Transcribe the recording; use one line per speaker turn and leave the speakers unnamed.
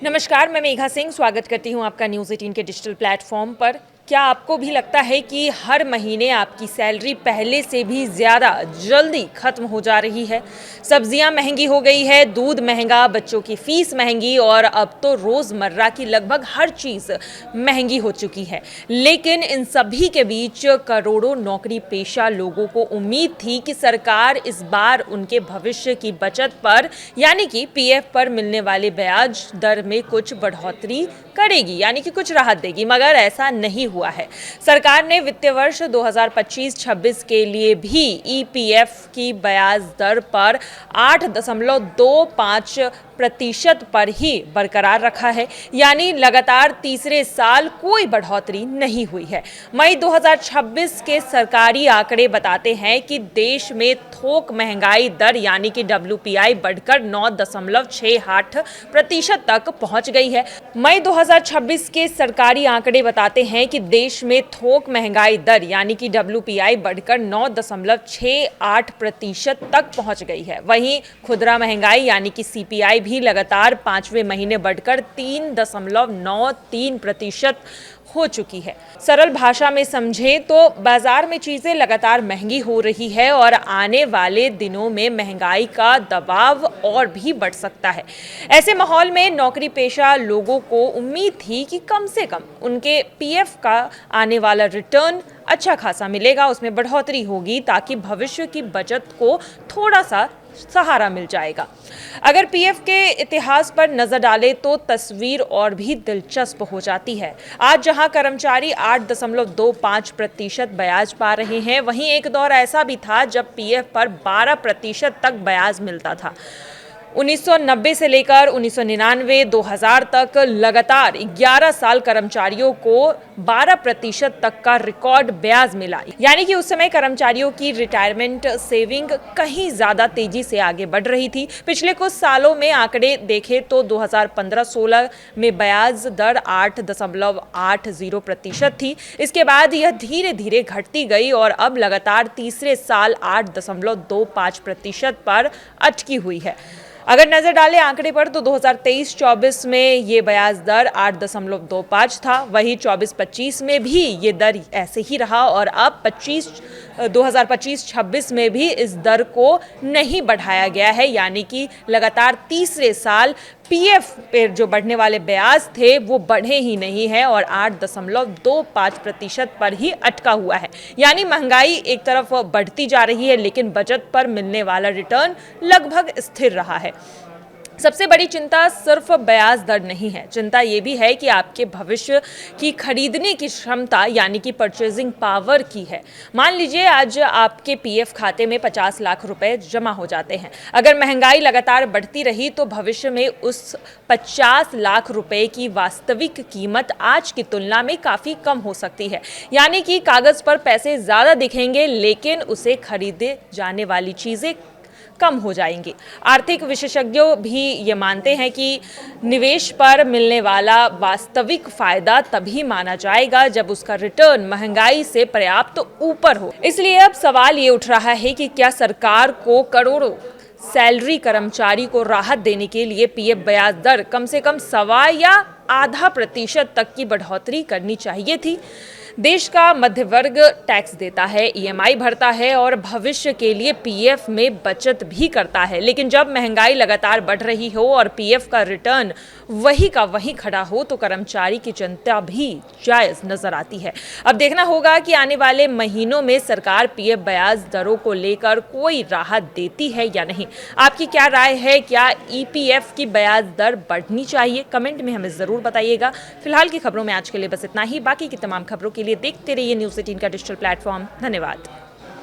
नमस्कार, मैं मेघा सिंह स्वागत करती हूं आपका न्यूज़ 18 के डिजिटल प्लेटफॉर्म पर। क्या आपको भी लगता है कि हर महीने आपकी सैलरी पहले से भी ज़्यादा जल्दी ख़त्म हो जा रही है? सब्जियां महंगी हो गई है, दूध महंगा, बच्चों की फ़ीस महंगी और अब तो रोज़मर्रा की लगभग हर चीज़ महंगी हो चुकी है। लेकिन इन सभी के बीच करोड़ों नौकरी पेशा लोगों को उम्मीद थी कि सरकार इस बार उनके भविष्य की बचत पर यानी कि पीएफ पर मिलने वाले ब्याज दर में कुछ बढ़ोतरी करेगी, यानी कि कुछ राहत देगी, मगर ऐसा नहीं हुआ है। सरकार ने वित्तीय वर्ष 2025-26 के लिए भी ईपीएफ की ब्याज दर पर 8.25% पर ही बरकरार रखा है, यानी लगातार तीसरे साल कोई बढ़ोतरी नहीं हुई है। मई 2026 के सरकारी आंकड़े बताते हैं कि देश में थोक महंगाई दर यानी कि डब्ल्यूपीआई बढ़कर 9.68% तक पहुंच गई है। मई 2026 के सरकारी आंकड़े बताते हैं कि देश में थोक महंगाई दर यानी कि डब्ल्यूपीआई बढ़कर 9.68% तक पहुंच गई है। वहीं खुदरा महंगाई यानी कि सीपीआई भी लगातार 5वें महीने बढ़कर 3.93% हो चुकी है। सरल भाषा में समझें तो बाजार में चीजें लगातार महंगी हो रही है और आने वाले दिनों में महंगाई का दबाव और भी बढ़ सकता है। ऐसे माहौल में नौकरी पेशा लोगों को उम्मीद थी कि कम से कम उनके पीएफ का आने वाला रिटर्न अच्छा खासा मिलेगा, उसमें बढ़ोतरी होगी ताकि भविष्य की बचत को थोड़ा सा सहारा मिल जाएगा। अगर पीएफ के इतिहास पर नजर डालें तो तस्वीर और भी दिलचस्प हो जाती है। आज जहां कर्मचारी 8.25% ब्याज पा रहे हैं, वहीं एक दौर ऐसा भी था जब पीएफ पर 12% तक ब्याज मिलता था। 1990 से लेकर 1999-2000 तक लगातार 11 साल कर्मचारियों को 12% तक का रिकॉर्ड ब्याज मिला, यानी कि उस समय कर्मचारियों की रिटायरमेंट सेविंग कहीं ज्यादा तेजी से आगे बढ़ रही थी। पिछले कुछ सालों में आंकड़े देखें तो 2015-16 में ब्याज दर 8.80% थी। इसके बाद यह धीरे धीरे घटती गई और अब लगातार तीसरे साल 8.25% पर अटकी हुई है। अगर नजर डालें आंकड़े पर तो 2023-24 में ये ब्याज दर 8.25 था, वही 24-25 में भी ये दर ऐसे ही रहा और अब 2025-26 में भी इस दर को नहीं बढ़ाया गया है, यानी कि लगातार तीसरे साल पीएफ पर जो बढ़ने वाले ब्याज थे वो बढ़े ही नहीं है और 8.25% पर ही अटका हुआ है। यानी महंगाई एक तरफ बढ़ती जा रही है लेकिन बचत पर मिलने वाला रिटर्न लगभग स्थिर रहा है। सबसे बड़ी चिंता सिर्फ ब्याज दर नहीं है, चिंता ये भी है कि आपके भविष्य की खरीदने की क्षमता यानी कि परचेजिंग पावर की है। मान लीजिए आज आपके पीएफ खाते में 50 लाख रुपए जमा हो जाते हैं। अगर महंगाई लगातार बढ़ती रही तो भविष्य में उस 50 लाख रुपए की वास्तविक कीमत आज की तुलना में काफ़ी कम हो सकती है, यानी कि कागज़ पर पैसे ज़्यादा दिखेंगे लेकिन उसे खरीदे जाने वाली चीज़ें कम हो जाएंगी। आर्थिक विशेषज्ञों भी ये मानते हैं कि निवेश पर मिलने वाला वास्तविक फायदा तभी माना जाएगा जब उसका रिटर्न महंगाई से पर्याप्त ऊपर हो। इसलिए अब सवाल ये उठ रहा है कि क्या सरकार को करोड़ों सैलरी कर्मचारी को राहत देने के लिए पीएफ ब्याज दर कम से कम 1.25 या आधा प्रतिशत तक की बढ़ोतरी करनी चाहिए थी। देश का मध्य वर्ग टैक्स देता है, ईएमआई भरता है और भविष्य के लिए पीएफ में बचत भी करता है, लेकिन जब महंगाई लगातार बढ़ रही हो और पीएफ का रिटर्न वही का वही खड़ा हो तो कर्मचारी की चिंता भी जायज़ नजर आती है। अब देखना होगा कि आने वाले महीनों में सरकार पीएफ ब्याज दरों को लेकर कोई राहत देती है या नहीं। आपकी क्या राय है? क्या ईपीएफ की ब्याज दर बढ़नी चाहिए? कमेंट में हमें ज़रूर बताइएगा। फिलहाल की खबरों में आज के लिए बस इतना ही। बाकी की तमाम खबरों के लिए देखते रहिए न्यूज़ 18 का डिजिटल प्लेटफॉर्म। धन्यवाद।